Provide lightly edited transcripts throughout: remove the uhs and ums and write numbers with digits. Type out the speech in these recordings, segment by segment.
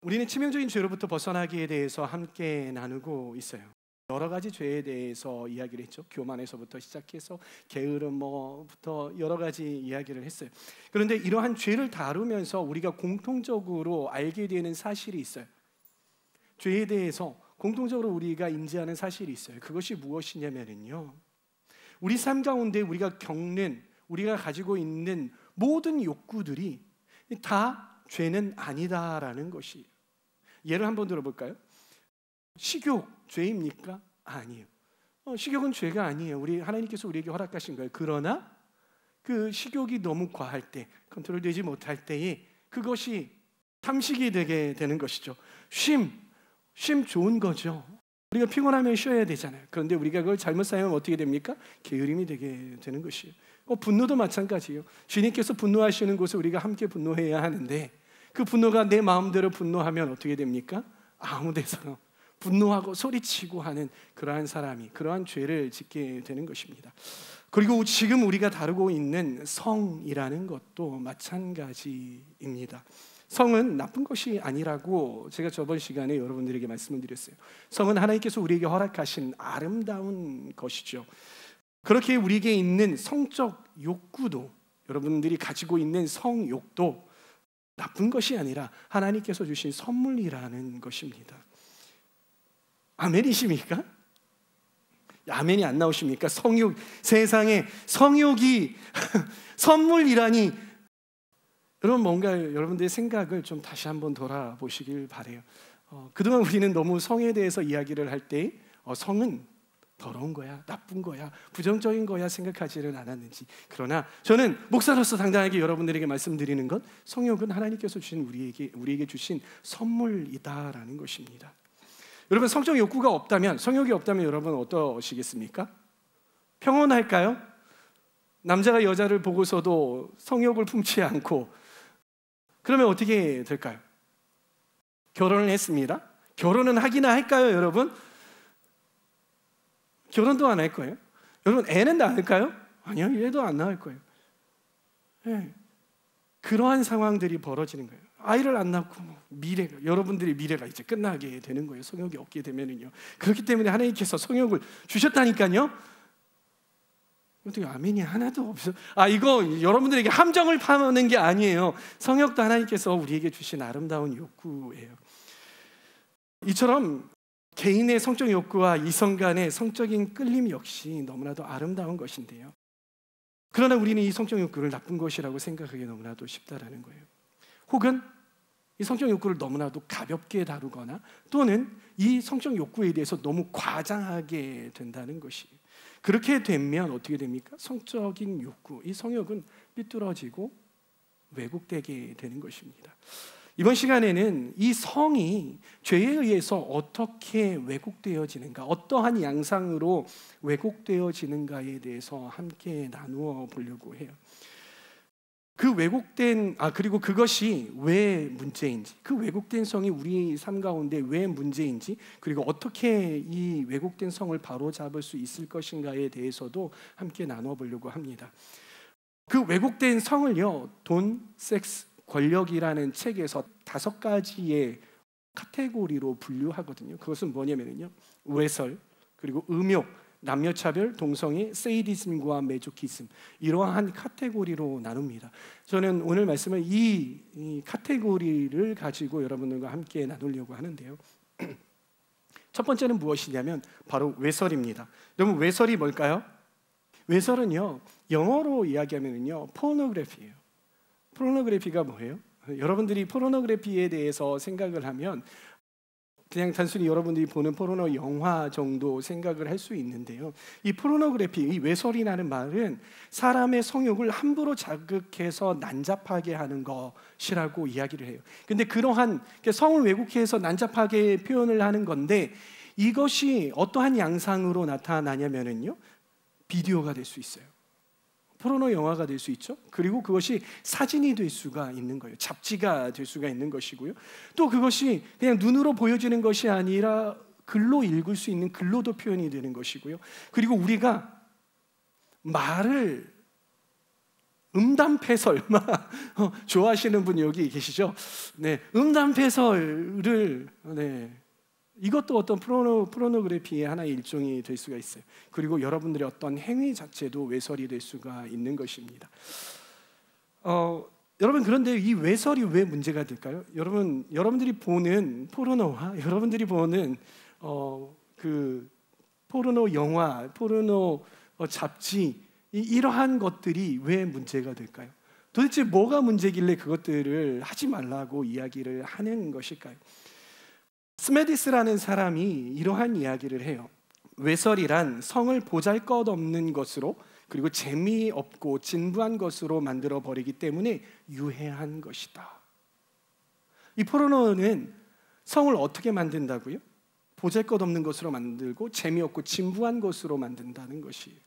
우리는 치명적인 죄로부터 벗어나기에 대해서 함께 나누고 있어요. 여러 가지 죄에 대해서 이야기를 했죠. 교만에서부터 시작해서 게으름부터 여러 가지 이야기를 했어요. 그런데 이러한 죄를 다루면서 우리가 공통적으로 알게 되는 사실이 있어요. 죄에 대해서 공통적으로 우리가 인지하는 사실이 있어요. 그것이 무엇이냐면요, 우리 삶 가운데 우리가 겪는, 우리가 가지고 있는 모든 욕구들이 다 죄는 아니다라는 것이에요. 예를 한번 들어볼까요? 식욕 죄입니까? 아니에요. 식욕은 죄가 아니에요. 하나님께서 우리에게 허락하신 거예요. 그러나 그 식욕이 너무 과할 때, 컨트롤되지 못할 때에 그것이 탐식이 되게 되는 것이죠. 쉼 좋은 거죠. 우리가 피곤하면 쉬어야 되잖아요. 그런데 우리가 그걸 잘못 사용하면 어떻게 됩니까? 게으름이 되게 되는 것이에요. 분노도 마찬가지예요. 주님께서 분노하시는 곳에 우리가 함께 분노해야 하는데, 그 분노가 내 마음대로 분노하면 어떻게 됩니까? 아무 데서나 분노하고 소리치고 하는 그러한 사람이, 그러한 죄를 짓게 되는 것입니다. 그리고 지금 우리가 다루고 있는 성이라는 것도 마찬가지입니다. 성은 나쁜 것이 아니라고 제가 저번 시간에 여러분들에게 말씀을 드렸어요. 성은 하나님께서 우리에게 허락하신 아름다운 것이죠. 그렇게 우리에게 있는 성적 욕구도, 여러분들이 가지고 있는 성욕도 나쁜 것이 아니라 하나님께서 주신 선물이라는 것입니다. 아멘이십니까? 아멘이 안 나오십니까? 성욕, 세상에 성욕이 선물이라니. 여러분, 뭔가 여러분들의 생각을 좀 다시 한번 돌아보시길 바래요. 그동안 우리는 너무 성에 대해서 이야기를 할 때 성은 더러운 거야, 나쁜 거야, 부정적인 거야 생각하지는 않았는지. 그러나 저는 목사로서 당당하게 여러분들에게 말씀드리는 건, 성욕은 하나님께서 주신 우리에게 주신 선물이다라는 것입니다. 여러분, 성적 욕구가 없다면, 성욕이 없다면 여러분 어떠시겠습니까? 평온할까요? 남자가 여자를 보고서도 성욕을 품지 않고, 그러면 어떻게 될까요? 결혼을 했습니다. 결혼은 하기나 할까요, 여러분? 결혼도 안 할 거예요. 여러분, 애는 낳을까요? 아니요, 얘도 안 낳을 거예요. 네. 그러한 상황들이 벌어지는 거예요. 아이를 안 낳고 여러분들의 미래가 이제 끝나게 되는 거예요. 성욕이 없게 되면은요. 그렇기 때문에 하나님께서 성욕을 주셨다니까요. 어떻게 아멘이 하나도 없어? 이거 여러분들에게 함정을 파는 게 아니에요. 성욕도 하나님께서 우리에게 주신 아름다운 욕구예요. 이처럼 개인의 성적 욕구와 이성 간의 성적인 끌림 역시 너무나도 아름다운 것인데요, 그러나 우리는 이 성적 욕구를 나쁜 것이라고 생각하기 너무나도 쉽다라는 거예요. 혹은 이 성적 욕구를 너무나도 가볍게 다루거나, 또는 이 성적 욕구에 대해서 너무 과장하게 된다는 것이에요. 그렇게 되면 어떻게 됩니까? 성적인 욕구, 이 성욕은 삐뚤어지고 왜곡되게 되는 것입니다. 이번 시간에는 이 성이 죄에 의해서 어떻게 왜곡되어지는가, 어떠한 양상으로 왜곡되어지는가에 대해서 함께 나누어 보려고 해요. 그 왜곡된, 그리고 그것이 왜 문제인지, 그 왜곡된 성이 우리 삶 가운데 왜 문제인지, 그리고 어떻게 이 왜곡된 성을 바로잡을 수 있을 것인가에 대해서도 함께 나눠 보려고 합니다. 그 왜곡된 성을요, 돈, 섹스, 권력이라는 책에서 5가지의 카테고리로 분류하거든요. 그것은 뭐냐면요, 외설, 그리고 음욕, 남녀차별, 동성애, 세이디즘과 메조키즘, 이러한 카테고리로 나눕니다. 저는 오늘 말씀을 이 카테고리를 가지고 여러분들과 함께 나누려고 하는데요. 첫 번째는 무엇이냐면 바로 외설입니다. 여러분, 외설이 뭘까요? 외설은요, 영어로 이야기하면요, 포르노그래피예요. 포르노그래피가 뭐예요? 여러분들이 포르노그래피에 대해서 생각을 하면 그냥 단순히 여러분들이 보는 포르노 영화 정도 생각을 할 수 있는데요, 이 포르노그래피, 이 외설이라는 말은 사람의 성욕을 함부로 자극해서 난잡하게 하는 것이라고 이야기를 해요. 근데 그러한 성을 왜곡해서 난잡하게 표현을 하는 건데, 이것이 어떠한 양상으로 나타나냐면요, 비디오가 될 수 있어요. 포르노 영화가 될 수 있죠. 그리고 그것이 사진이 될 수가 있는 거예요. 잡지가 될 수가 있는 것이고요. 또 그것이 그냥 눈으로 보여지는 것이 아니라 글로 읽을 수 있는 글로도 표현이 되는 것이고요. 그리고 우리가 말을 음담패설, 좋아하시는 분 여기 계시죠? 네, 음담패설을 이것도 어떤 포르노그래피의 하나의 일종이 될 수가 있어요. 그리고 여러분들의 어떤 행위 자체도 외설이 될 수가 있는 것입니다. 여러분, 그런데 이 외설이 왜 문제가 될까요? 여러분들이 보는 포르노와 여러분들이 보는 그 포르노 영화, 포르노 잡지, 이러한 것들이 왜 문제가 될까요? 도대체 뭐가 문제길래 그것들을 하지 말라고 이야기를 하는 것일까요? 스메디스라는 사람이 이러한 이야기를 해요. 외설이란 성을 보잘것없는 것으로, 그리고 재미없고 진부한 것으로 만들어 버리기 때문에 유해한 것이다. 이 포르노는 성을 어떻게 만든다고요? 보잘것없는 것으로 만들고 재미없고 진부한 것으로 만든다는 것이에요.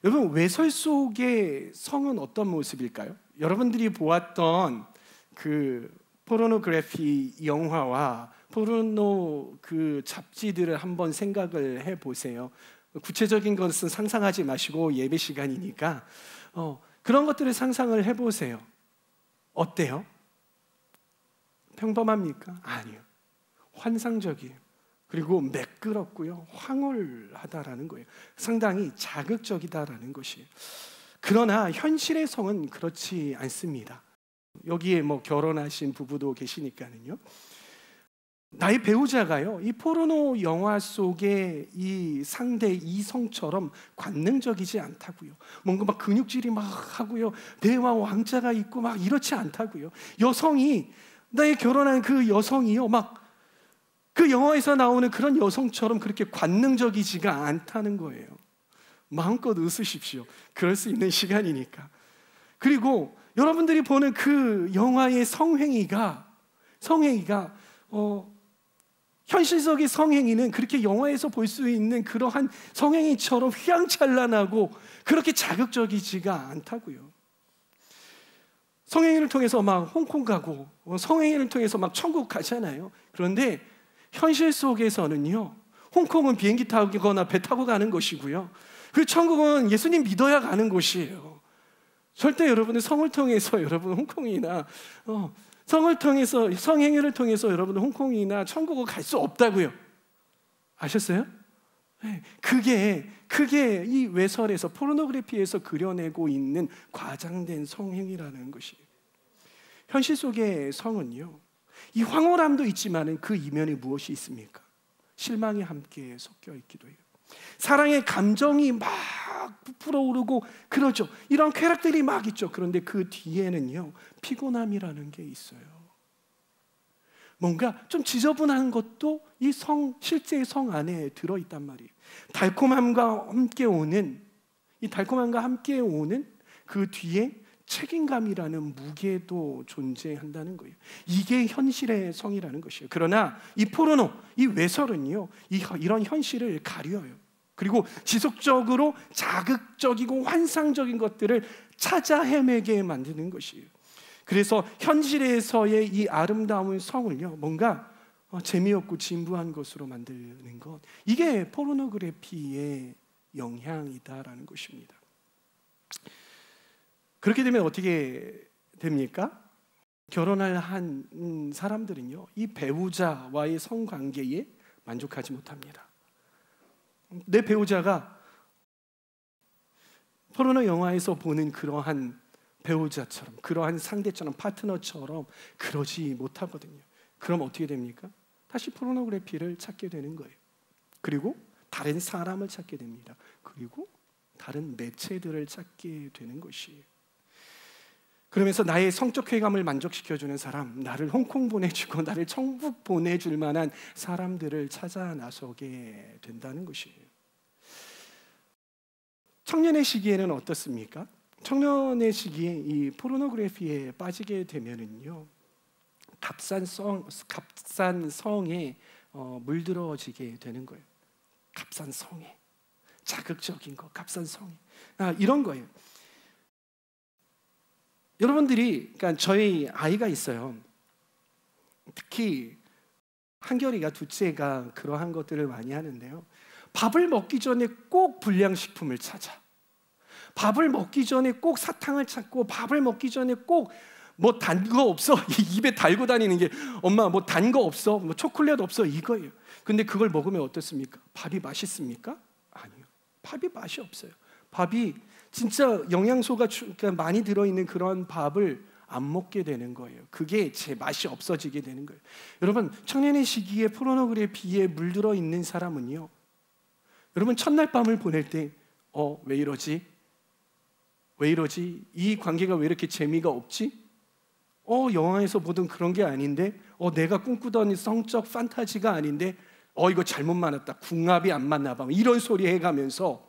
여러분, 외설 속의 성은 어떤 모습일까요? 여러분들이 보았던 그 포르노그래피 영화와 포르노 그 잡지들을 한번 생각을 해보세요. 구체적인 것은 상상하지 마시고 예배 시간이니까 그런 것들을 상상을 해보세요. 어때요? 평범합니까? 아니요. 환상적이에요. 그리고 매끄럽고요, 황홀하다라는 거예요. 상당히 자극적이다라는 것이에요. 그러나 현실의 성은 그렇지 않습니다. 여기에 결혼하신 부부도 계시니까는요. 나의 배우자가요, 이 포르노 영화 속의 이 상대 이성처럼 관능적이지 않다고요. 뭔가 막 근육질이 막 하고요, 대와 왕자가 있고 막 이렇지 않다고요. 여성이, 나의 결혼한 그 여성이요, 막 그 영화에서 나오는 그런 여성처럼 그렇게 관능적이지가 않다는 거예요. 마음껏 웃으십시오. 그럴 수 있는 시간이니까. 그리고 여러분들이 보는 그 영화의 성행위가 현실 속의 성행위는 그렇게 영화에서 볼 수 있는 그러한 성행위처럼 휘황찬란하고 그렇게 자극적이지가 않다고요. 성행위를 통해서 막 홍콩 가고, 성행위를 통해서 막 천국 가잖아요. 그런데 현실 속에서는요, 홍콩은 비행기 타거나 배 타고 가는 것이고요, 그 천국은 예수님 믿어야 가는 곳이에요. 절대 여러분의 성을 통해서 여러분 홍콩이나 성을 통해서, 성행위를 통해서 여러분은 홍콩이나 천국을 갈 수 없다고요. 아셨어요? 네, 그게 이 외설에서, 포르노그래피에서 그려내고 있는 과장된 성행위라는 것이에요. 현실 속의 성은요, 이 황홀함도 있지만 그 이면에 무엇이 있습니까? 실망이 함께 섞여 있기도 해요. 사랑의 감정이 막 불어오르고 그러죠. 이런 쾌락들이 막 있죠. 그런데 그 뒤에는요, 피곤함이라는 게 있어요. 뭔가 좀 지저분한 것도 이 실제의 성 안에 들어있단 말이에요. 달콤함과 함께 오는 그 뒤에 책임감이라는 무게도 존재한다는 거예요. 이게 현실의 성이라는 것이에요. 그러나 이 포르노, 이 외설은요, 이런 현실을 가려요. 그리고 지속적으로 자극적이고 환상적인 것들을 찾아 헤매게 만드는 것이에요. 그래서 현실에서의 이 아름다운 성을요, 뭔가 재미없고 진부한 것으로 만드는 것, 이게 포르노그래피의 영향이다라는 것입니다. 그렇게 되면 어떻게 됩니까? 결혼을 한 사람들은요, 이 배우자와의 성관계에 만족하지 못합니다. 내 배우자가 포르노 영화에서 보는 그러한 배우자처럼, 그러한 상대처럼, 파트너처럼 그러지 못하거든요. 그럼 어떻게 됩니까? 다시 포르노그래피를 찾게 되는 거예요. 그리고 다른 사람을 찾게 됩니다. 그리고 다른 매체들을 찾게 되는 것이에요. 그러면서 나의 성적 쾌감을 만족시켜주는 사람, 나를 홍콩 보내주고 나를 천국 보내줄 만한 사람들을 찾아 나서게 된다는 것이에요. 청년의 시기에는 어떻습니까? 청년의 시기에 이 포르노그래피에 빠지게 되면은요, 값싼 성에 물들어지게 되는 거예요. 값싼 성에, 자극적인 거, 값싼 성에, 이런 거예요. 여러분들이, 그러니까 저희 아이가 있어요. 특히 한결이가, 둘째가 그러한 것들을 많이 하는데요, 밥을 먹기 전에 꼭 불량식품을 찾아. 밥을 먹기 전에 꼭 사탕을 찾고, 밥을 먹기 전에 꼭 뭐 단 거 없어? 입에 달고 다니는 게, 엄마 뭐 단 거 없어? 뭐 초콜릿 없어? 이거예요. 근데 그걸 먹으면 어떻습니까? 밥이 맛있습니까? 아니요. 밥이 맛이 없어요. 밥이 진짜 영양소가 많이 들어있는 그런 밥을 안 먹게 되는 거예요. 그게 제 맛이 없어지게 되는 거예요. 여러분, 청년의 시기에 포르노그래피에 물들어 있는 사람은요, 여러분 첫날 밤을 보낼 때 왜 이러지? 왜 이러지? 이 관계가 왜 이렇게 재미가 없지? 영화에서 보던 그런 게 아닌데, 내가 꿈꾸던 성적 판타지가 아닌데, 이거 잘못 만났다, 궁합이 안 맞나 봐, 이런 소리 해가면서,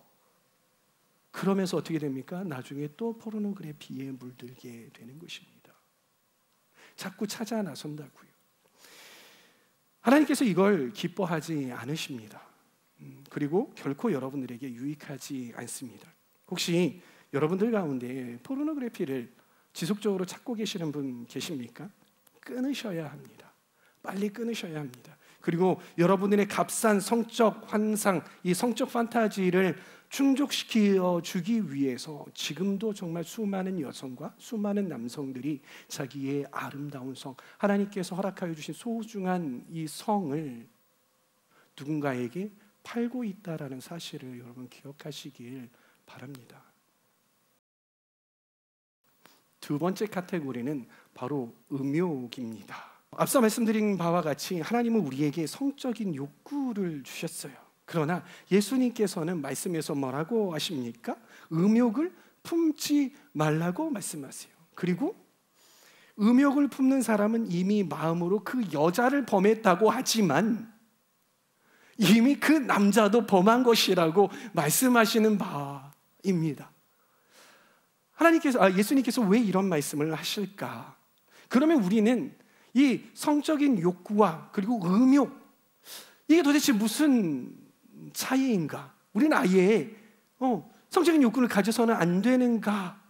그러면서 어떻게 됩니까? 나중에 또 포르노그래피에 물들게 되는 것입니다. 자꾸 찾아 나선다고요. 하나님께서 이걸 기뻐하지 않으십니다. 그리고 결코 여러분들에게 유익하지 않습니다. 혹시 여러분들 가운데 포르노그래피를 지속적으로 찾고 계시는 분 계십니까? 끊으셔야 합니다. 빨리 끊으셔야 합니다. 그리고 여러분들의 값싼 성적 환상, 이 성적 판타지를 충족시켜 주기 위해서 지금도 정말 수많은 여성과 수많은 남성들이 자기의 아름다운 성, 하나님께서 허락하여 주신 소중한 이 성을 누군가에게 팔고 있다라는 사실을 여러분 기억하시길 바랍니다. 두 번째 카테고리는 바로 음욕입니다. 앞서 말씀드린 바와 같이 하나님은 우리에게 성적인 욕구를 주셨어요. 그러나 예수님께서는 말씀에서 뭐라고 하십니까? 음욕을 품지 말라고 말씀하세요. 그리고 음욕을 품는 사람은 이미 마음으로 그 여자를 범했다고 하지만 이미 그 남자도 범한 것이라고 말씀하시는 바입니다. 예수님께서 왜 이런 말씀을 하실까? 그러면 우리는 이 성적인 욕구와 그리고 음욕, 이게 도대체 무슨 차이인가? 우리는 아예 성적인 욕구를 가져서는 안 되는가?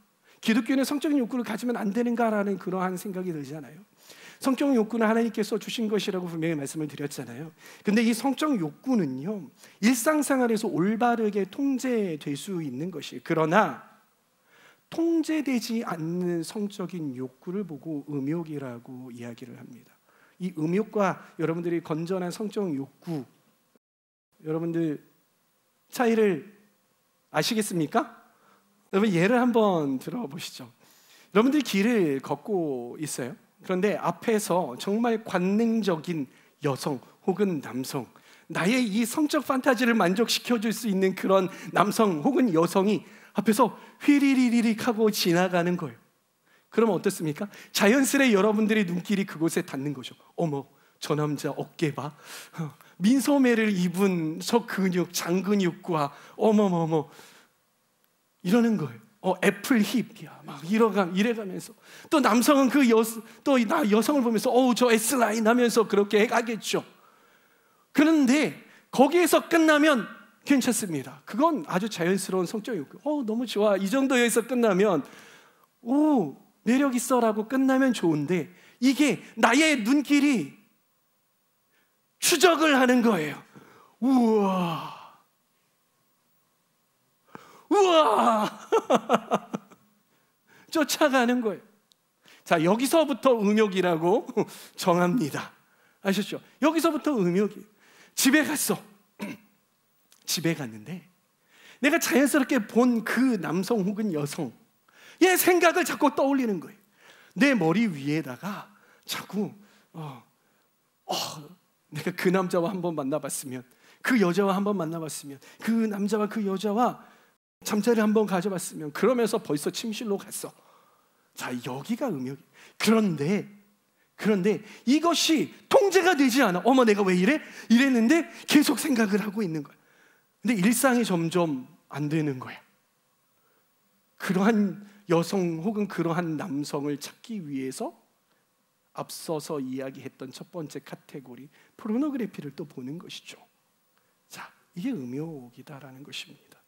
기독교는 성적인 욕구를 가지면 안 되는가라는 그러한 생각이 들잖아요. 성적 욕구는 하나님께서 주신 것이라고 분명히 말씀을 드렸잖아요. 근데 이 성적 욕구는요, 일상생활에서 올바르게 통제될 수 있는 것이에요. 그러나 통제되지 않는 성적인 욕구를 보고 음욕이라고 이야기를 합니다. 이 음욕과 여러분들이 건전한 성적 욕구, 여러분들 차이를 아시겠습니까? 여러분 예를 한번 들어보시죠. 여러분들 길을 걷고 있어요. 그런데 앞에서 정말 관능적인 여성 혹은 남성, 나의 이 성적 판타지를 만족시켜줄 수 있는 그런 남성 혹은 여성이 앞에서 휘리리리릭 하고 지나가는 거예요. 그러면 어떻습니까? 자연스레 여러분들의 눈길이 그곳에 닿는 거죠. 어머, 저 남자 어깨 봐. 민소매를 입은 저 근육, 장근육과 어머머머 이러는 거예요. 애플 힙이야. 막 이래가면서 또 남성은 또 여성을 보면서 저 S라인 하면서 그렇게 해가겠죠. 그런데 거기에서 끝나면 괜찮습니다. 그건 아주 자연스러운 성적 욕구. 너무 좋아. 이 정도에서 끝나면 매력 있어라고 끝나면 좋은데, 이게 나의 눈길이 추적을 하는 거예요. 우와 쫓아가는 거예요. 자, 여기서부터 음욕이라고 정합니다. 아셨죠? 여기서부터 음욕이. 집에 갔는데 내가 자연스럽게 본 그 남성 혹은 여성, 얘 생각을 자꾸 떠올리는 거예요. 내 머리 위에다가 자꾸 내가 그 남자와 한번 만나봤으면, 그 여자와 한번 만나봤으면, 그 남자와 그 여자와 잠자리 한번 가져봤으면, 그러면서 벌써 침실로 갔어. 자, 여기가 음욕이. 그런데 이것이 통제가 되지 않아. 어머, 내가 왜 이래? 이랬는데 계속 생각을 하고 있는 거야. 근데 일상이 점점 안 되는 거야. 그러한 여성 혹은 그러한 남성을 찾기 위해서 앞서서 이야기했던 첫 번째 카테고리, 포르노그래피를 또 보는 것이죠. 자, 이게 음욕이다라는 것입니다.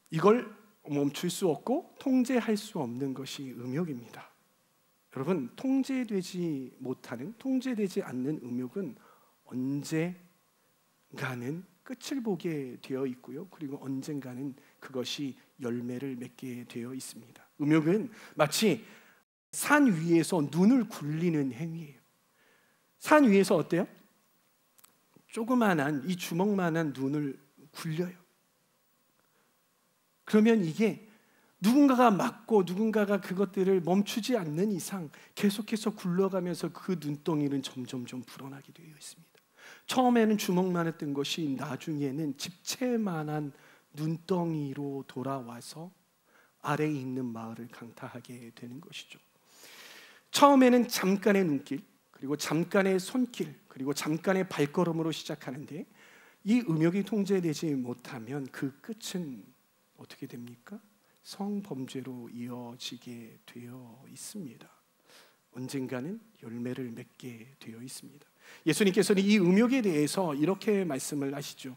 이걸 멈출 수 없고 통제할 수 없는 것이 음욕입니다. 여러분, 통제되지 않는 음욕은 언젠가는 끝을 보게 되어 있고요. 그리고 언젠가는 그것이 열매를 맺게 되어 있습니다. 음욕은 마치 산 위에서 눈을 굴리는 행위예요. 산 위에서 어때요? 조그만한 이 주먹만한 눈을 굴려요. 그러면 이게 누군가가 막고 누군가가 그것들을 멈추지 않는 이상 계속해서 굴러가면서 그 눈덩이는 점점점 불어나게 되어 있습니다. 처음에는 주먹만 했던 것이 나중에는 집채만한 눈덩이로 돌아와서 아래에 있는 마을을 강타하게 되는 것이죠. 처음에는 잠깐의 눈길, 그리고 잠깐의 손길, 그리고 잠깐의 발걸음으로 시작하는데 이 음욕이 통제되지 못하면 그 끝은 어떻게 됩니까? 성범죄로 이어지게 되어 있습니다. 언젠가는 열매를 맺게 되어 있습니다. 예수님께서는 이 음욕에 대해서 이렇게 말씀을 하시죠.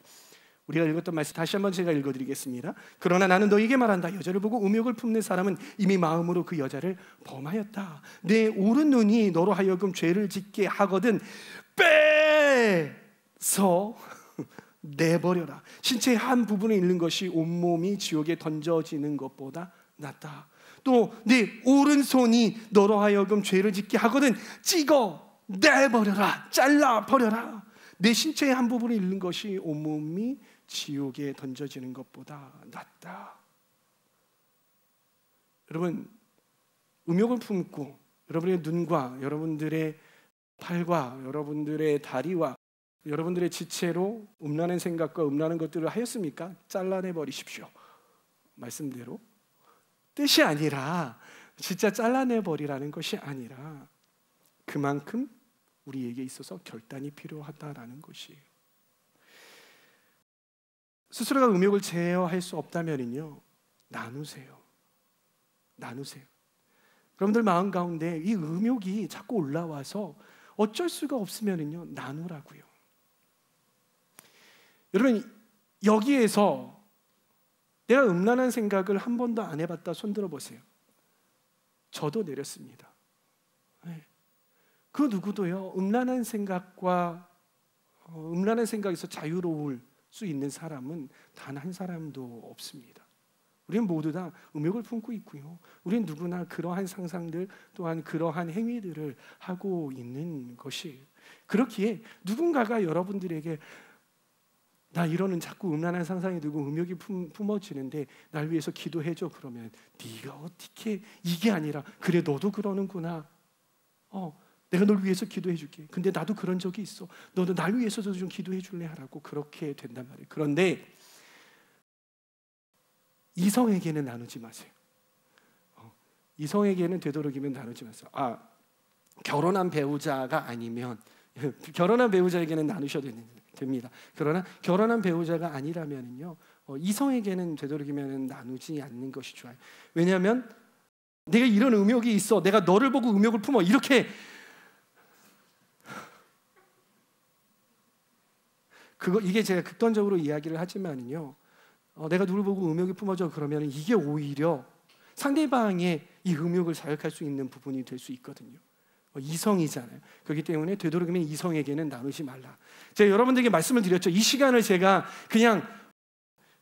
우리가 읽었던 말씀 다시 한번 제가 읽어드리겠습니다. 그러나 나는 너에게 말한다. 여자를 보고 음욕을 품는 사람은 이미 마음으로 그 여자를 범하였다. 내 오른 눈이 너로 하여금 죄를 짓게 하거든 빼서 내버려라. 신체의 한 부분을 잃는 것이 온몸이 지옥에 던져지는 것보다 낫다. 또 네 오른손이 너로 하여금 죄를 짓게 하거든 찍어 내버려라. 잘라버려라. 내 신체의 한 부분을 잃는 것이 온몸이 지옥에 던져지는 것보다 낫다. 여러분, 음욕을 품고 여러분의 눈과 여러분들의 팔과 여러분들의 다리와 여러분들의 지체로 음란한 생각과 음란한 것들을 하였습니까? 잘라내버리십시오. 말씀대로 뜻이 아니라 진짜 잘라내버리라는 것이 아니라 그만큼 우리에게 있어서 결단이 필요하다라는 것이에요. 스스로가 음욕을 제어할 수 없다면요, 나누세요. 여러분들 마음 가운데 이 음욕이 자꾸 올라와서 어쩔 수가 없으면요, 나누라고요. 여러분, 여기에서 내가 음란한 생각을 한 번도 안 해봤다 손 들어보세요. 저도 내렸습니다. 그 누구도요, 음란한 생각과 음란한 생각에서 자유로울 수 있는 사람은 단 한 사람도 없습니다. 우리는 모두 다 음욕을 품고 있고요, 우리는 누구나 그러한 상상들 또한 그러한 행위들을 하고 있는 것이에요. 그렇기에 누군가가 여러분들에게 나 이러는 자꾸 음란한 상상이 들고 음욕이 품어지는데 날 위해서 기도해줘. 그러면 네가 어떻게, 이게 아니라 그래 너도 그러는구나. 내가 널 위해서 기도해 줄게. 근데 나도 그런 적이 있어. 너도 날 위해서도 좀 기도해 줄래? 하라고 그렇게 된단 말이에요. 그런데 이성에게는 나누지 마세요. 이성에게는 되도록이면 나누지 마세요. 결혼한 배우자가 아니면 결혼한 배우자에게는 나누셔도 됩니다. 그러나 결혼한 배우자가 아니라면요, 이성에게는 되도록이면 나누지 않는 것이 좋아요. 왜냐하면 내가 이런 음욕이 있어, 내가 너를 보고 음욕을 품어, 이렇게 이게 제가 극단적으로 이야기를 하지만요, 내가 누굴 보고 음욕이 품어져 그러면 이게 오히려 상대방의 이 음욕을 자극할 수 있는 부분이 될 수 있거든요. 이성이잖아요. 그렇기 때문에 되도록이면 이성에게는 나누지 말라. 제가 여러분들에게 말씀을 드렸죠. 이 시간을 제가 그냥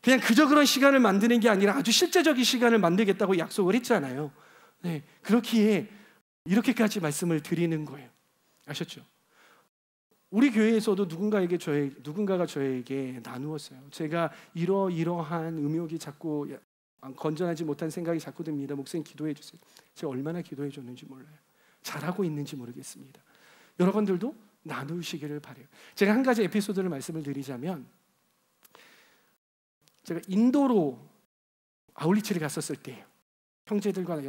그저 그런 시간을 만드는 게 아니라 아주 실제적인 시간을 만들겠다고 약속을 했잖아요. 네, 그렇기에 이렇게까지 말씀을 드리는 거예요. 아셨죠? 우리 교회에서도 누군가가 저에게 나누었어요. 제가 이러한 음욕이 자꾸 건전하지 못한 생각이 자꾸 듭니다. 목사님 기도해 주세요. 제가 얼마나 기도해 줬는지 몰라요. 잘하고 있는지 모르겠습니다. 여러분들도 나누시기를 바라요. 제가 한 가지 에피소드를 말씀을 드리자면, 제가 인도로 아울리치를 갔었을 때예요. 형제들과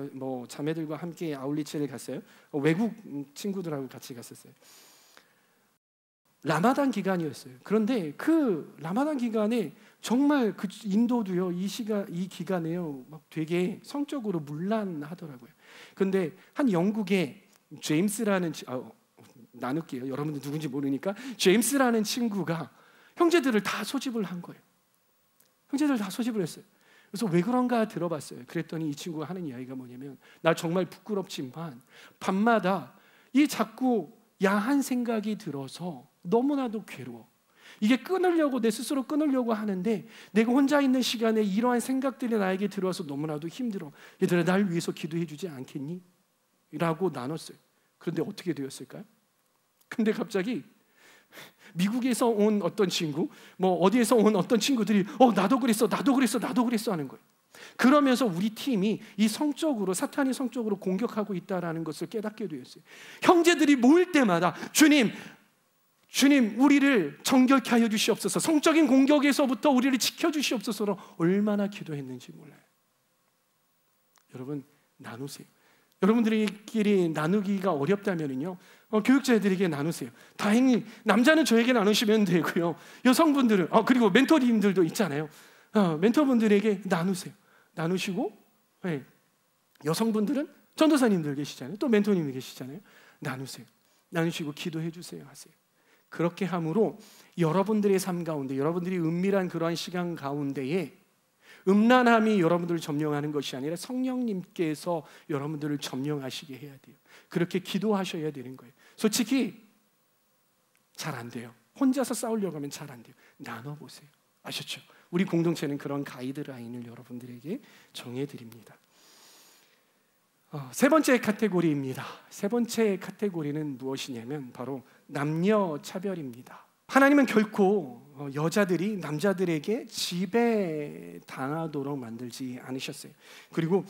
자매들과 함께 아울리치를 갔어요. 외국 친구들하고 같이 갔었어요. 라마단 기간이었어요. 그런데 그 라마단 기간에 정말 그 인도도요, 이 기간에요, 막 되게 성적으로 문란하더라고요. 그런데 한 영국의 제임스라는 나눌게요. 여러분들 누군지 모르니까 제임스라는 친구가 형제들을 다 소집을 한 거예요. 형제들 다 소집을 했어요. 그래서 왜 그런가 들어봤어요. 그랬더니 이 친구가 하는 이야기가 뭐냐면, 나 정말 부끄럽지만 밤마다 이 자꾸 야한 생각이 들어서 너무나도 괴로워. 이게 끊으려고, 내 스스로 끊으려고 하는데 내가 혼자 있는 시간에 이러한 생각들이 나에게 들어와서 너무나도 힘들어. 얘들아, 날 위해서 기도해 주지 않겠니? 라고 나눴어요. 그런데 어떻게 되었을까요? 근데 갑자기 미국에서 온 어떤 친구, 뭐 어디에서 온 어떤 친구들이 나도 그랬어, 나도 그랬어, 나도 그랬어 하는 거예요. 그러면서 우리 팀이 이 성적으로, 사탄이 성적으로 공격하고 있다는 것을 깨닫게 되었어요. 형제들이 모일 때마다 주님, 우리를 정결케 하여 주시옵소서, 성적인 공격에서부터 우리를 지켜주시옵소서로 얼마나 기도했는지 몰라요. 여러분, 나누세요. 여러분들끼리 나누기가 어렵다면요, 교육자들에게 나누세요. 다행히 남자는 저에게 나누시면 되고요, 여성분들은 그리고 멘토님들도 있잖아요. 멘토분들에게 나누세요. 나누시고, 네. 여성분들은 전도사님들 계시잖아요. 또 멘토님이 계시잖아요. 나누세요. 나누시고 기도해 주세요. 하세요. 그렇게 함으로 여러분들의 삶 가운데, 여러분들이 은밀한 그러한 시간 가운데에 음란함이 여러분들을 점령하는 것이 아니라 성령님께서 여러분들을 점령하시게 해야 돼요. 그렇게 기도하셔야 되는 거예요. 솔직히 잘 안 돼요. 혼자서 싸우려고 하면 잘 안 돼요. 나눠보세요. 아셨죠? 우리 공동체는 그런 가이드라인을 여러분들에게 정해드립니다. 세 번째 카테고리입니다. 세 번째 카테고리는 무엇이냐면 바로 남녀 차별입니다. 하나님은 결코 여자들이 남자들에게 지배당하도록 만들지 않으셨어요. 그리고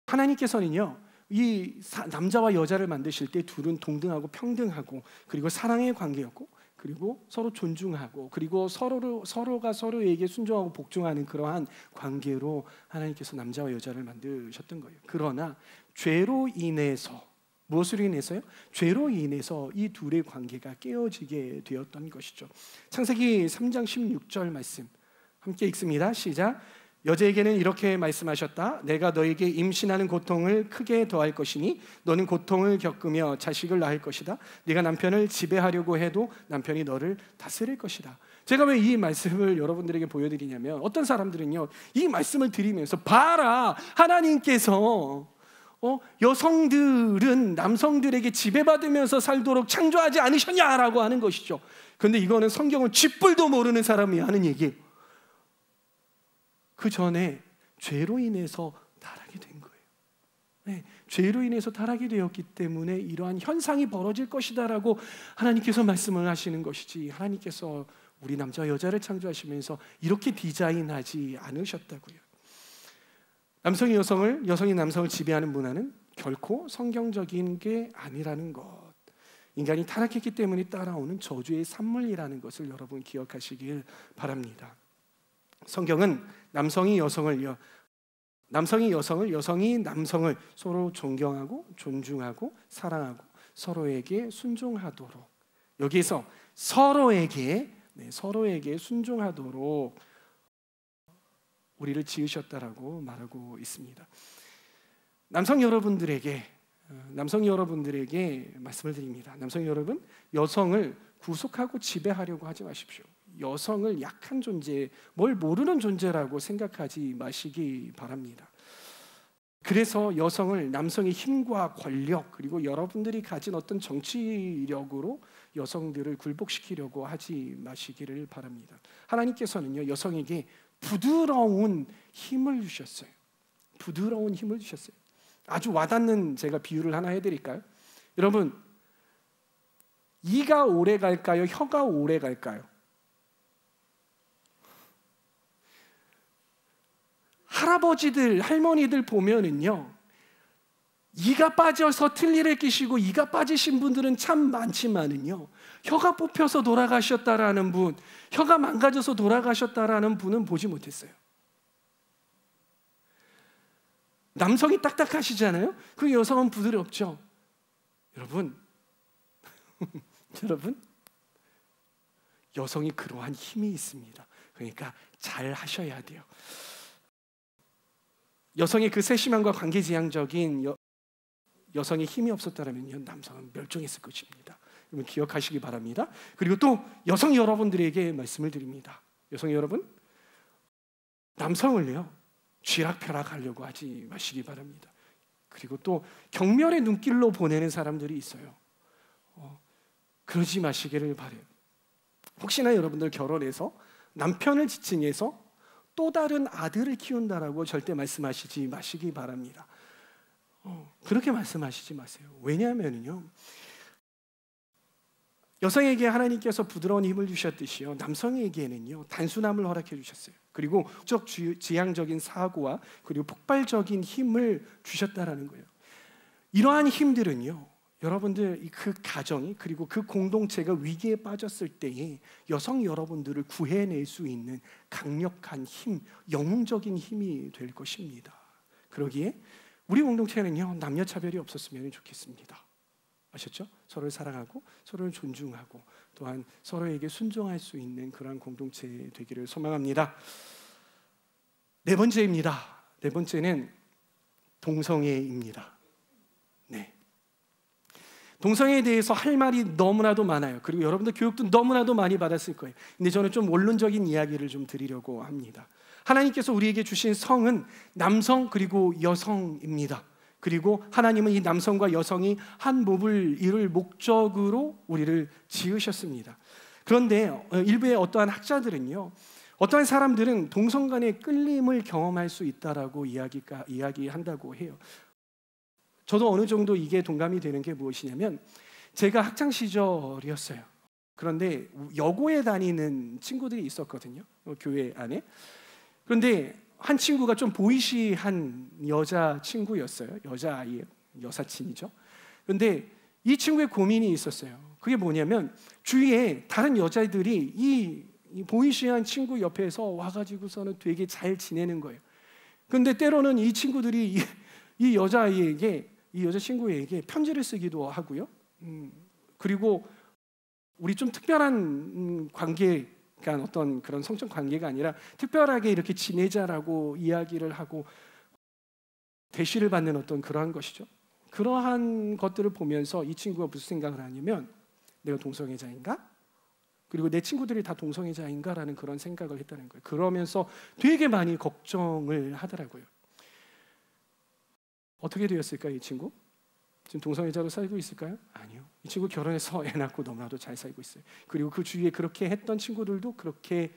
하나님께서는요, 이 남자와 여자를 만드실 때 둘은 동등하고 평등하고, 그리고 사랑의 관계였고, 그리고 서로 존중하고, 그리고 서로가 서로에게 순종하고 복종하는 그러한 관계로 하나님께서 남자와 여자를 만드셨던 거예요. 그러나 죄로 인해서, 무엇으로 인해서요? 죄로 인해서 이 둘의 관계가 깨어지게 되었던 것이죠. 창세기 3장 16절 말씀 함께 읽습니다. 시작. 여자에게는 이렇게 말씀하셨다. 내가 너에게 임신하는 고통을 크게 더할 것이니 너는 고통을 겪으며 자식을 낳을 것이다. 네가 남편을 지배하려고 해도 남편이 너를 다스릴 것이다. 제가 왜 이 말씀을 여러분들에게 보여드리냐면, 어떤 사람들은요, 이 말씀을 드리면서 봐라, 하나님께서 여성들은 남성들에게 지배받으면서 살도록 창조하지 않으셨냐라고 하는 것이죠. 그런데 이거는 성경을 쥐뿔도 모르는 사람이 하는 얘기예요. 그 전에 죄로 인해서 타락이 된 거예요. 네, 죄로 인해서 타락이 되었기 때문에 이러한 현상이 벌어질 것이다라고 하나님께서 말씀을 하시는 것이지, 하나님께서 우리 남자와 여자를 창조하시면서 이렇게 디자인하지 않으셨다고요. 남성이 여성을, 여성이 남성을 지배하는 문화는 결코 성경적인 게 아니라는 것, 인간이 타락했기 때문에 따라오는 저주의 산물이라는 것을 여러분 기억하시길 바랍니다. 성경은 남성이 여성을, 여성이 남성을 서로 존경하고 존중하고 사랑하고 서로에게 순종하도록, 여기에서 서로에게 순종하도록 우리를 지으셨다라고 말하고 있습니다. 남성 여러분들에게 말씀을 드립니다. 남성 여러분, 여성을 구속하고 지배하려고 하지 마십시오. 여성을 약한 존재, 뭘 모르는 존재라고 생각하지 마시기 바랍니다. 그래서 여성을 남성의 힘과 권력, 그리고 여러분들이 가진 어떤 정치력으로 여성들을 굴복시키려고 하지 마시기를 바랍니다. 하나님께서는요, 여성에게 부드러운 힘을 주셨어요. 부드러운 힘을 주셨어요. 아주 와닿는 제가 비유를 하나 해드릴까요? 여러분, 이가 오래 갈까요? 혀가 오래 갈까요? 할아버지들, 할머니들 보면은요, 이가 빠져서 틀니를 끼시고 이가 빠지신 분들은 참 많지만은요, 혀가 뽑혀서 돌아가셨다라는 분, 혀가 망가져서 돌아가셨다라는 분은 보지 못했어요. 남성이 딱딱하시잖아요. 그 여성은 부드럽죠. 여러분, 여성이 그러한 힘이 있습니다. 그러니까 잘 하셔야 돼요. 여성의 그 세심함과 관계지향적인 여성의 힘이 없었다면 남성은 멸종했을 것입니다. 여러분 기억하시기 바랍니다. 그리고 또 여성 여러분들에게 말씀을 드립니다. 여성 여러분, 남성을요 쥐락펴락하려고 하지 마시기 바랍니다. 그리고 또 경멸의 눈길로 보내는 사람들이 있어요. 그러지 마시기를 바라요. 혹시나 여러분들 결혼해서 남편을 지칭해서 또 다른 아들을 키운다라고 절대 말씀하시지 마시기 바랍니다. 그렇게 말씀하시지 마세요. 왜냐하면요, 여성에게 하나님께서 부드러운 힘을 주셨듯이요, 남성에게는요 단순함을 허락해 주셨어요. 그리고 지향적인 사고와 그리고 폭발적인 힘을 주셨다라는 거예요. 이러한 힘들은요, 여러분들 그 가정이 그리고 그 공동체가 위기에 빠졌을 때에 여성 여러분들을 구해낼 수 있는 강력한 힘, 영웅적인 힘이 될 것입니다. 그러기에 우리 공동체는요, 남녀 차별이 없었으면 좋겠습니다. 아셨죠? 서로를 사랑하고 서로를 존중하고 또한 서로에게 순종할 수 있는 그러한 공동체 되기를 소망합니다. 네 번째입니다. 네 번째는 동성애입니다. 네. 동성애에 대해서 할 말이 너무나도 많아요. 그리고 여러분들 교육도 너무나도 많이 받았을 거예요. 근데 저는 좀 원론적인 이야기를 좀 드리려고 합니다. 하나님께서 우리에게 주신 성은 남성 그리고 여성입니다. 그리고 하나님은 이 남성과 여성이 한 몸을 이룰 목적으로 우리를 지으셨습니다. 그런데 일부의 어떠한 학자들은요, 어떠한 사람들은 동성 간의 끌림을 경험할 수 있다라고 이야기한다고 해요. 저도 어느 정도 이게 동감이 되는 게 무엇이냐면, 제가 학창 시절이었어요. 그런데 여고에 다니는 친구들이 있었거든요, 교회 안에. 그런데 한 친구가 좀 보이시한 여자 친구였어요. 여자아이예요. 여사친이죠. 그런데 이 친구의 고민이 있었어요. 그게 뭐냐면, 주위에 다른 여자들이 이 보이시한 친구 옆에서 와가지고서는 되게 잘 지내는 거예요. 그런데 때로는 이 친구들이 이 여자아이에게, 이 여자친구에게 편지를 쓰기도 하고요. 그리고 우리 좀 특별한 관계, 그러니까 어떤 그런 성적 관계가 아니라 특별하게 이렇게 지내자라고 이야기를 하고 대시를 받는 어떤 그러한 것이죠. 그러한 것들을 보면서 이 친구가 무슨 생각을 하냐면, 내가 동성애자인가? 그리고 내 친구들이 다 동성애자인가라는 그런 생각을 했다는 거예요. 그러면서 되게 많이 걱정을 하더라고요. 어떻게 되었을까요, 이 친구? 지금 동성애자로 살고 있을까요? 아니요. 이 친구 결혼해서 애 낳고 너무나도 잘 살고 있어요. 그리고 그 주위에 그렇게 했던 친구들도 그렇게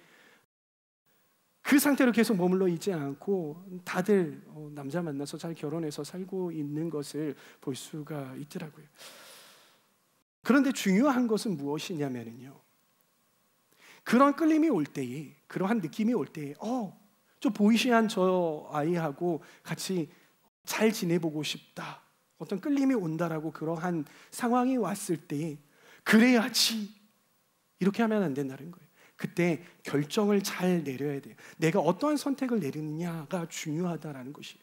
그 상태로 계속 머물러 있지 않고 다들 남자 만나서 잘 결혼해서 살고 있는 것을 볼 수가 있더라고요. 그런데 중요한 것은 무엇이냐면요, 그런 끌림이 올 때에, 그러한 느낌이 올 때에 좀 보이시한 저 아이하고 같이 잘 지내보고 싶다, 어떤 끌림이 온다라고 그러한 상황이 왔을 때 그래야지, 이렇게 하면 안 된다는 거예요. 그때 결정을 잘 내려야 돼요. 내가 어떠한 선택을 내리느냐가 중요하다라는 것이에요.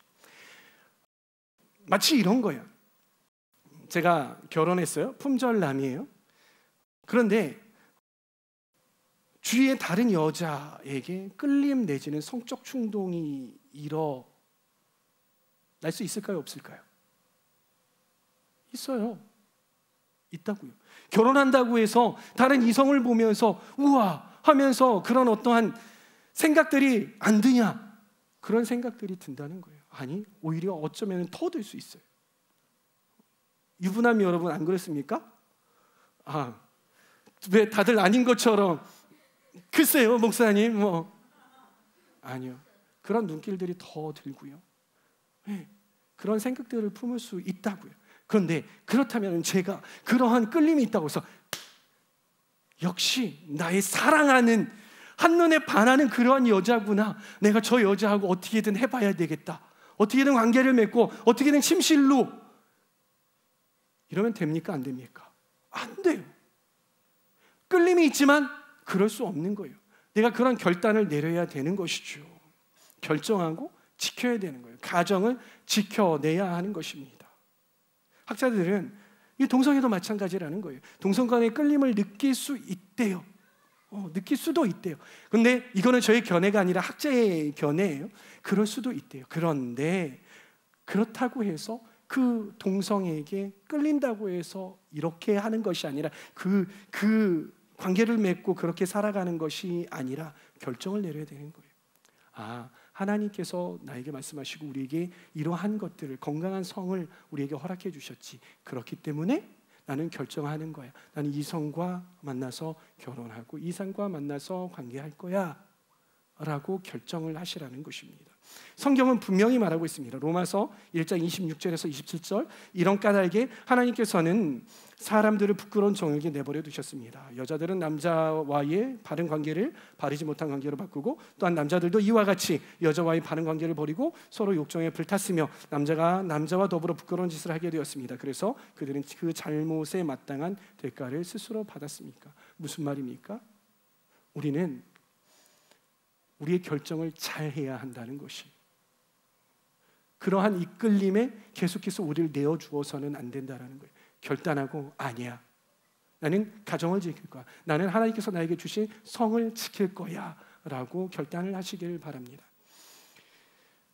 마치 이런 거예요. 제가 결혼했어요. 품절남이에요. 그런데 주위의 다른 여자에게 끌림 내지는 성적 충동이 일어날 수 있을까요? 없을까요? 있어요. 있다고요. 결혼한다고 해서 다른 이성을 보면서 우와 하면서 그런 어떠한 생각들이 안 드냐? 그런 생각들이 든다는 거예요. 아니, 오히려 어쩌면 더 들 수 있어요. 유부남 여러분 안 그렇습니까? 왜 다들 아닌 것처럼, 글쎄요 목사님 아니요. 그런 눈길들이 더 들고요. 네, 그런 생각들을 품을 수 있다고요. 그런데 그렇다면 제가 그러한 끌림이 있다고 해서 역시 나의 사랑하는, 한눈에 반하는 그러한 여자구나, 내가 저 여자하고 어떻게든 해봐야 되겠다, 어떻게든 관계를 맺고 어떻게든 침실로, 이러면 됩니까? 안 됩니까? 안 돼요. 끌림이 있지만 그럴 수 없는 거예요. 내가 그런 결단을 내려야 되는 것이죠. 결정하고 지켜야 되는 거예요. 가정을 지켜내야 하는 것입니다. 학자들은 이 동성애도 마찬가지라는 거예요. 동성 간의 끌림을 느낄 수 있대요. 느낄 수도 있대요. 근데 이거는 저의 견해가 아니라 학자의 견해예요. 그럴 수도 있대요. 그런데 그렇다고 해서 그 동성에게 끌린다고 해서 이렇게 하는 것이 아니라 그 관계를 맺고 그렇게 살아가는 것이 아니라 결정을 내려야 되는 거예요. 하나님께서 나에게 말씀하시고 우리에게 이러한 것들을, 건강한 성을 우리에게 허락해 주셨지. 그렇기 때문에 나는 결정하는 거야. 나는 이성과 만나서 결혼하고 이성과 만나서 관계할 거야 라고 결정을 하시라는 것입니다. 성경은 분명히 말하고 있습니다. 로마서 1장 26절에서 27절, 이런 까닭에 하나님께서는 사람들을 부끄러운 정욕에 내버려 두셨습니다. 여자들은 남자와의 바른 관계를 바르지 못한 관계로 바꾸고, 또한 남자들도 이와 같이 여자와의 바른 관계를 버리고 서로 욕정에 불탔으며 남자가 남자와 더불어 부끄러운 짓을 하게 되었습니다. 그래서 그들은 그 잘못에 마땅한 대가를 스스로 받았습니까? 무슨 말입니까? 우리는 우리의 결정을 잘 해야 한다는 것이, 그러한 이끌림에 계속해서 우리를 내어주어서는 안 된다는 거예요. 결단하고 아니야, 나는 가정을 지킬 거야, 나는 하나님께서 나에게 주신 성을 지킬 거야 라고 결단을 하시길 바랍니다.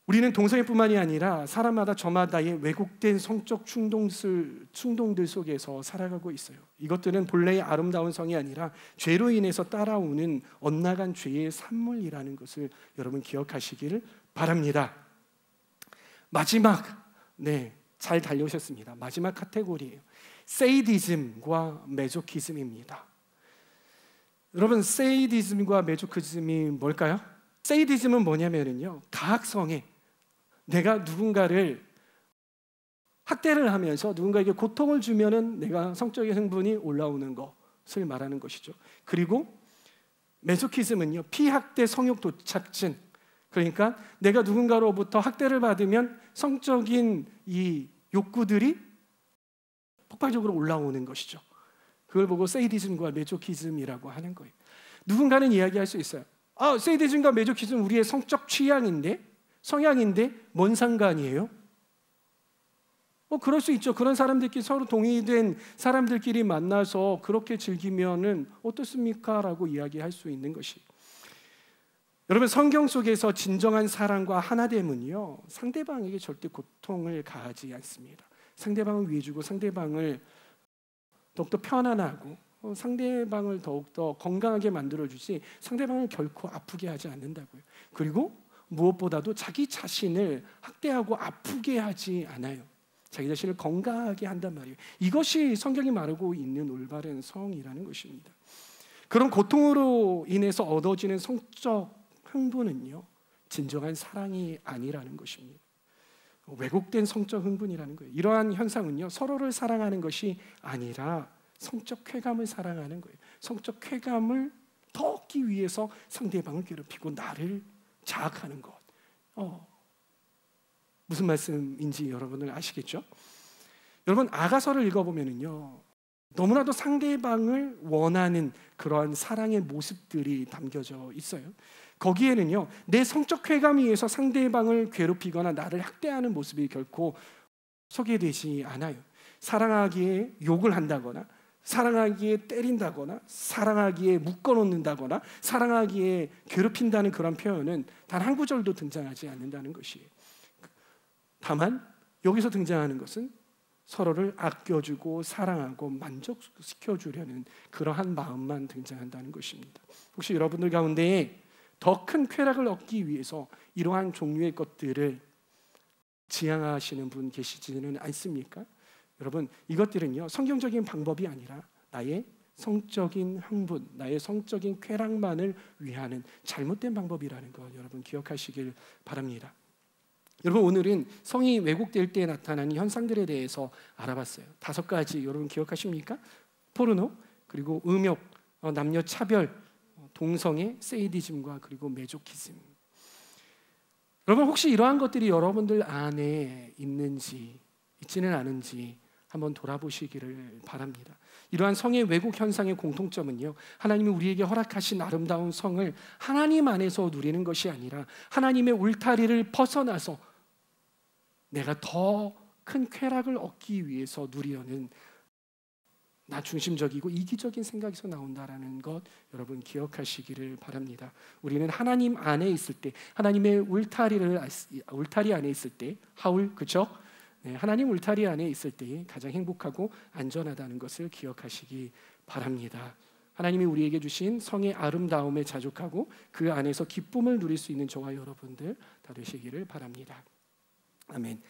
우리는 동성애뿐만이 아니라 사람마다 저마다의 왜곡된 성적 충동들 속에서 살아가고 있어요. 이것들은 본래의 아름다운 성이 아니라 죄로 인해서 따라오는 엇나간 죄의 산물이라는 것을 여러분 기억하시기를 바랍니다. 마지막, 잘 달려오셨습니다. 마지막 카테고리예요. 세이디즘과 메조키즘입니다. 여러분, 세이디즘과 메조키즘이 뭘까요? 세이디즘은 뭐냐면요, 가학성에 내가 누군가를 학대를 하면서 누군가에게 고통을 주면은 내가 성적인 흥분이 올라오는 것을 말하는 것이죠. 그리고 메소키즘은요, 피학대 성욕 도착증, 그러니까 내가 누군가로부터 학대를 받으면 성적인 이 욕구들이 폭발적으로 올라오는 것이죠. 그걸 보고 세이디즘과 메조키즘이라고 하는 거예요. 누군가는 이야기할 수 있어요. 세이디즘과 메조키즘 우리의 성적 취향인데, 성향인데 뭔 상관이에요? 그럴 수 있죠. 그런 사람들끼리, 서로 동의된 사람들끼리 만나서 그렇게 즐기면은 어떻습니까? 라고 이야기할 수 있는 것이, 여러분, 성경 속에서 진정한 사랑과 하나됨은요, 상대방에게 절대 고통을 가하지 않습니다. 상대방을 위해주고 상대방을 더욱더 편안하고 상대방을 더욱더 건강하게 만들어주지 상대방을 결코 아프게 하지 않는다고요. 그리고 무엇보다도 자기 자신을 학대하고 아프게 하지 않아요. 자기 자신을 건강하게 한단 말이에요. 이것이 성경이 말하고 있는 올바른 성이라는 것입니다. 그런 고통으로 인해서 얻어지는 성적 흥분은요, 진정한 사랑이 아니라는 것입니다. 왜곡된 성적 흥분이라는 거예요. 이러한 현상은요, 서로를 사랑하는 것이 아니라 성적 쾌감을 사랑하는 거예요. 성적 쾌감을 더 얻기 위해서 상대방을 괴롭히고 나를 자학하는 것. 무슨 말씀인지 여러분들 아시겠죠? 여러분, 아가서를 읽어보면요, 너무나도 상대방을 원하는 그러한 사랑의 모습들이 담겨져 있어요. 거기에는요, 내 성적 쾌감에 의해서 상대방을 괴롭히거나 나를 학대하는 모습이 결코 소개되지 않아요. 사랑하기에 욕을 한다거나, 사랑하기에 때린다거나, 사랑하기에 묶어놓는다거나, 사랑하기에 괴롭힌다는 그런 표현은 단 한 구절도 등장하지 않는다는 것이에요. 다만 여기서 등장하는 것은 서로를 아껴주고 사랑하고 만족시켜주려는 그러한 마음만 등장한다는 것입니다. 혹시 여러분들 가운데 더 큰 쾌락을 얻기 위해서 이러한 종류의 것들을 지향하시는 분 계시지는 않습니까? 여러분, 이것들은요, 성경적인 방법이 아니라 나의 성적인 흥분, 나의 성적인 쾌락만을 위하는 잘못된 방법이라는 것 여러분 기억하시길 바랍니다. 여러분, 오늘은 성이 왜곡될 때 나타나는 현상들에 대해서 알아봤어요. 5가지 여러분 기억하십니까? 포르노, 그리고 음욕, 남녀 차별, 동성애, 세이디즘과 그리고 메조키즘. 여러분, 혹시 이러한 것들이 여러분들 안에 있지는 않은지 한번 돌아보시기를 바랍니다. 이러한 성의 왜곡 현상의 공통점은요, 하나님이 우리에게 허락하신 아름다운 성을 하나님 안에서 누리는 것이 아니라 하나님의 울타리를 벗어나서 내가 더 큰 쾌락을 얻기 위해서 누리려는 나 중심적이고 이기적인 생각에서 나온다라는 것 여러분 기억하시기를 바랍니다. 우리는 하나님 안에 있을 때, 하나님의 울타리 안에 있을 때, 그렇죠? 하나님 울타리 안에 있을 때 가장 행복하고 안전하다는 것을 기억하시기 바랍니다. 하나님이 우리에게 주신 성의 아름다움에 자족하고 그 안에서 기쁨을 누릴 수 있는 저와 여러분들 다 되시기를 바랍니다. 아멘.